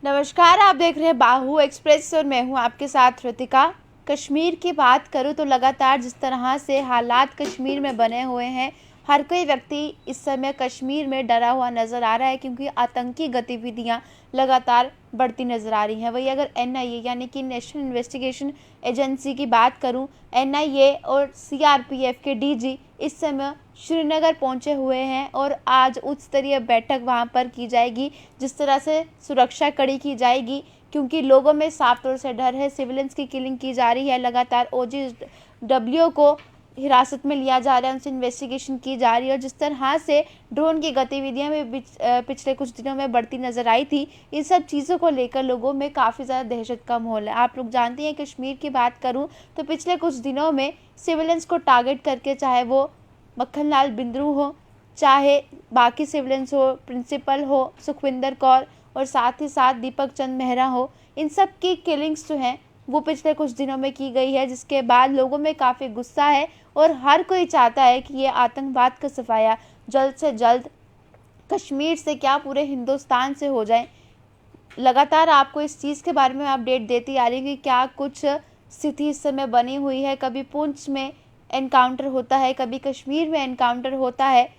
नमस्कार, आप देख रहे हैं बाहु एक्सप्रेस और मैं हूं आपके साथ ऋतिका। कश्मीर की बात करूं तो लगातार जिस तरह से हालात कश्मीर में बने हुए हैं, हर कोई व्यक्ति इस समय कश्मीर में डरा हुआ नज़र आ रहा है क्योंकि आतंकी गतिविधियां लगातार बढ़ती नज़र आ रही हैं। वही अगर एनआईए यानी कि नेशनल इन्वेस्टिगेशन एजेंसी की बात करूं, एनआईए और सीआरपीएफ के डीजी इस समय श्रीनगर पहुंचे हुए हैं और आज उच्च स्तरीय बैठक वहां पर की जाएगी। जिस तरह से सुरक्षा कड़ी की जाएगी क्योंकि लोगों में साफ तौर से डर है, सिविलियंस की किलिंग की जा रही है, लगातार ओजीडब्ल्यू को हिरासत में लिया जा रहा है, उनसे इन्वेस्टिगेशन की जा रही है। और जिस तरह से ड्रोन की गतिविधियां में पिछले कुछ दिनों में बढ़ती नजर आई थी, इन सब चीज़ों को लेकर लोगों में काफ़ी ज़्यादा दहशत का माहौल है। आप लोग जानते हैं कश्मीर की बात करूं तो पिछले कुछ दिनों में सिविलियंस को टारगेट करके, चाहे वो मक्खन लाल बिंद्रू हो, चाहे बाकी सिविलियंस हो, प्रिंसिपल हो सुखविंदर कौर और साथ ही साथ दीपक चंद मेहरा हो, इन सब की किलिंग्स जो हैं वो पिछले कुछ दिनों में की गई है, जिसके बाद लोगों में काफ़ी गुस्सा है और हर कोई चाहता है कि ये आतंकवाद का सफाया जल्द से जल्द कश्मीर से क्या पूरे हिंदुस्तान से हो जाए। लगातार आपको इस चीज़ के बारे में अपडेट देती आ रही है कि क्या कुछ स्थिति इस समय बनी हुई है। कभी पुंछ में एनकाउंटर होता है, कभी कश्मीर में एनकाउंटर होता है।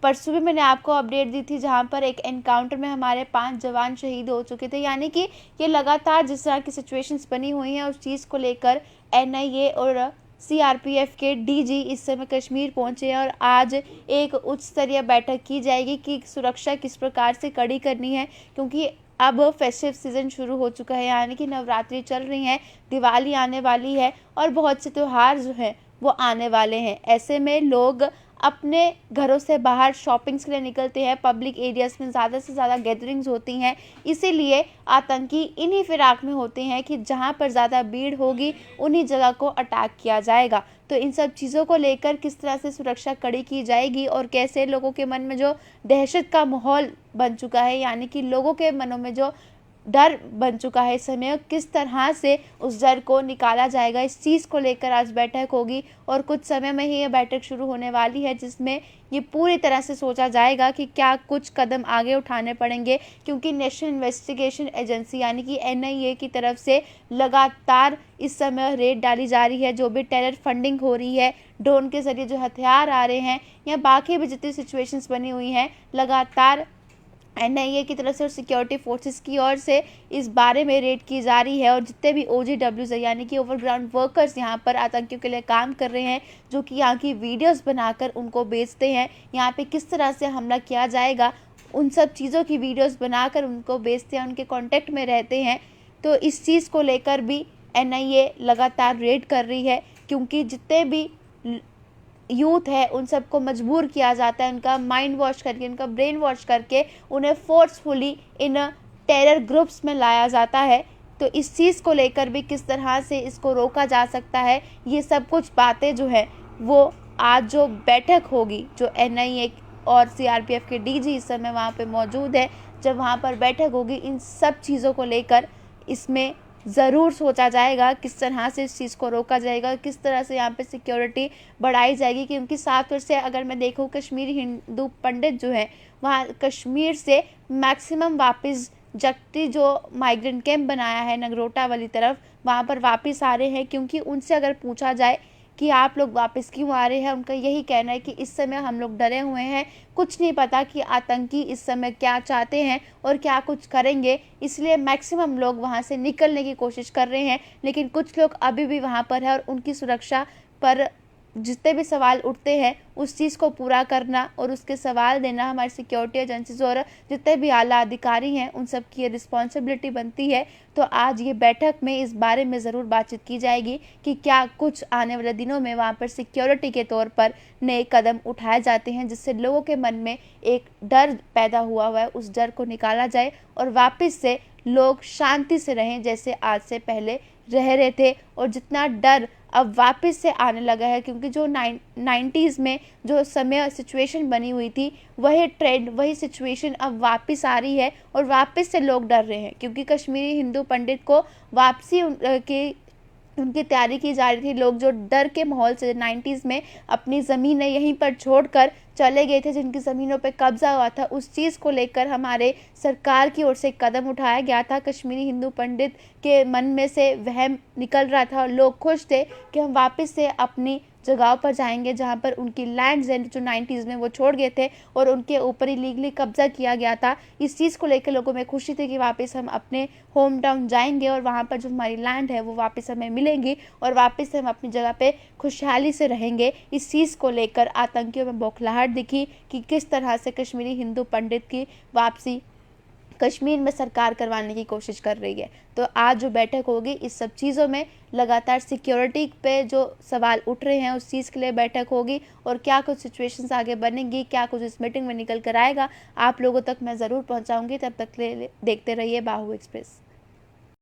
परसों भी मैंने आपको अपडेट दी थी जहां पर एक एनकाउंटर में हमारे 5 जवान शहीद हो चुके थे। यानी कि ये लगातार जिस तरह की सिचुएशंस बनी हुई हैं उस चीज़ को लेकर एनआईए और सीआरपीएफ के डीजी इस समय कश्मीर पहुंचे हैं और आज एक उच्च स्तरीय बैठक की जाएगी कि सुरक्षा किस प्रकार से कड़ी करनी है, क्योंकि अब फेस्टिव सीजन शुरू हो चुका है, यानी कि नवरात्रि चल रही है, दिवाली आने वाली है और बहुत से त्यौहार जो हैं वो आने वाले हैं। ऐसे में लोग अपने घरों से बाहर शॉपिंग्स के लिए निकलते हैं, पब्लिक एरियाज में ज़्यादा से ज़्यादा गैदरिंग्स होती हैं, इसीलिए आतंकी इन्हीं फिराक में होते हैं कि जहां पर ज़्यादा भीड़ होगी उन्हीं जगह को अटैक किया जाएगा। तो इन सब चीज़ों को लेकर किस तरह से सुरक्षा कड़ी की जाएगी और कैसे लोगों के मन में जो दहशत का माहौल बन चुका है, यानी कि लोगों के मनों में जो डर बन चुका है इस समय, किस तरह से उस डर को निकाला जाएगा, इस चीज़ को लेकर आज बैठक होगी और कुछ समय में ही ये बैठक शुरू होने वाली है, जिसमें ये पूरी तरह से सोचा जाएगा कि क्या कुछ कदम आगे उठाने पड़ेंगे। क्योंकि नेशनल इन्वेस्टिगेशन एजेंसी यानी कि एनआईए की तरफ से लगातार इस समय रेड डाली जा रही है। जो भी टेरर फंडिंग हो रही है, ड्रोन के जरिए जो हथियार आ रहे हैं या बाकी भी जितनी सिचुएशंस बनी हुई हैं, लगातार एनआईए की तरफ से और सिक्योरिटी फोर्सेस की ओर से इस बारे में रेड की जा रही है। और जितने भी ओजीडब्ल्यूज है यानी कि ओवरग्राउंड वर्कर्स यहाँ पर आतंकियों के लिए काम कर रहे हैं, जो कि यहाँ की वीडियोस बनाकर उनको बेचते हैं, यहाँ पे किस तरह से हमला किया जाएगा उन सब चीज़ों की वीडियोस बनाकर उनको बेचते हैं, उनके कांटेक्ट में रहते हैं। तो इस चीज़ को लेकर भी एनआईए लगातार रेड कर रही है, क्योंकि जितने भी यूथ है उन सबको मजबूर किया जाता है, उनका माइंड वॉश करके, उनका ब्रेन वॉश करके उन्हें फोर्सफुली इन टेरर ग्रुप्स में लाया जाता है। तो इस चीज़ को लेकर भी किस तरह से इसको रोका जा सकता है, ये सब कुछ बातें जो है वो आज जो बैठक होगी, जो एनआईए और सीआरपीएफ के डीजी इस समय वहाँ पे मौजूद है, जब वहाँ पर बैठक होगी इन सब चीज़ों को लेकर इसमें ज़रूर सोचा जाएगा किस तरह से इस चीज़ को रोका जाएगा, किस तरह से यहाँ पे सिक्योरिटी बढ़ाई जाएगी। क्योंकि साफ तौर से अगर मैं देखूँ, कश्मीरी हिंदू पंडित जो हैं वहाँ कश्मीर से मैक्सिमम वापस जगती जो माइग्रेंट कैंप बनाया है नगरोटा वाली तरफ, वहाँ पर वापस आ रहे हैं। क्योंकि उनसे अगर पूछा जाए कि आप लोग वापस क्यों आ रहे हैं, उनका यही कहना है कि इस समय हम लोग डरे हुए हैं, कुछ नहीं पता कि आतंकी इस समय क्या चाहते हैं और क्या कुछ करेंगे, इसलिए मैक्सिमम लोग वहां से निकलने की कोशिश कर रहे हैं। लेकिन कुछ लोग अभी भी वहां पर है और उनकी सुरक्षा पर जितने भी सवाल उठते हैं उस चीज़ को पूरा करना और उसके सवाल देना हमारी सिक्योरिटी एजेंसीज और जितने भी आला अधिकारी हैं उन सब की रिस्पॉन्सिबिलिटी बनती है। तो आज ये बैठक में इस बारे में ज़रूर बातचीत की जाएगी कि क्या कुछ आने वाले दिनों में वहाँ पर सिक्योरिटी के तौर पर नए कदम उठाए जाते हैं, जिससे लोगों के मन में एक डर पैदा हुआ है, उस डर को निकाला जाए और वापस से लोग शांति से रहें जैसे आज से पहले रह रहे थे। और जितना डर अब वापस से आने लगा है, क्योंकि जो 90s में जो समय सिचुएशन बनी हुई थी, वही ट्रेंड, वही सिचुएशन अब वापस आ रही है और वापस से लोग डर रहे हैं। क्योंकि कश्मीरी हिंदू पंडित को वापसी के उनकी तैयारी की जा रही थी। लोग जो डर के माहौल से 90s में अपनी ज़मीनें यहीं पर छोड़कर चले गए थे, जिनकी ज़मीनों पे कब्ज़ा हुआ था, उस चीज़ को लेकर हमारे सरकार की ओर से एक कदम उठाया गया था। कश्मीरी हिंदू पंडित के मन में से वहम निकल रहा था और लोग खुश थे कि हम वापस से अपनी जगहों पर जाएंगे जहां पर उनकी लैंड्स हैं जो 90s में वो छोड़ गए थे और उनके ऊपर इलीगली कब्जा किया गया था। इस चीज़ को लेकर लोगों में खुशी थी कि वापस हम अपने होम टाउन जाएंगे और वहां पर जो हमारी लैंड है वो वापस हमें मिलेंगी और वापस से हम अपनी जगह पे खुशहाली से रहेंगे। इस चीज़ को लेकर आतंकियों में बौखलाहट दिखी कि किस तरह से कश्मीरी हिंदू पंडित की वापसी कश्मीर में सरकार करवाने की कोशिश कर रही है। तो आज जो बैठक होगी इस सब चीज़ों में लगातार सिक्योरिटी पे जो सवाल उठ रहे हैं उस चीज़ के लिए बैठक होगी और क्या कुछ सिचुएशंस आगे बनेंगी, क्या कुछ इस मीटिंग में निकल कर आएगा, आप लोगों तक मैं ज़रूर पहुंचाऊंगी। तब तक ले देखते रहिए बाहु एक्सप्रेस।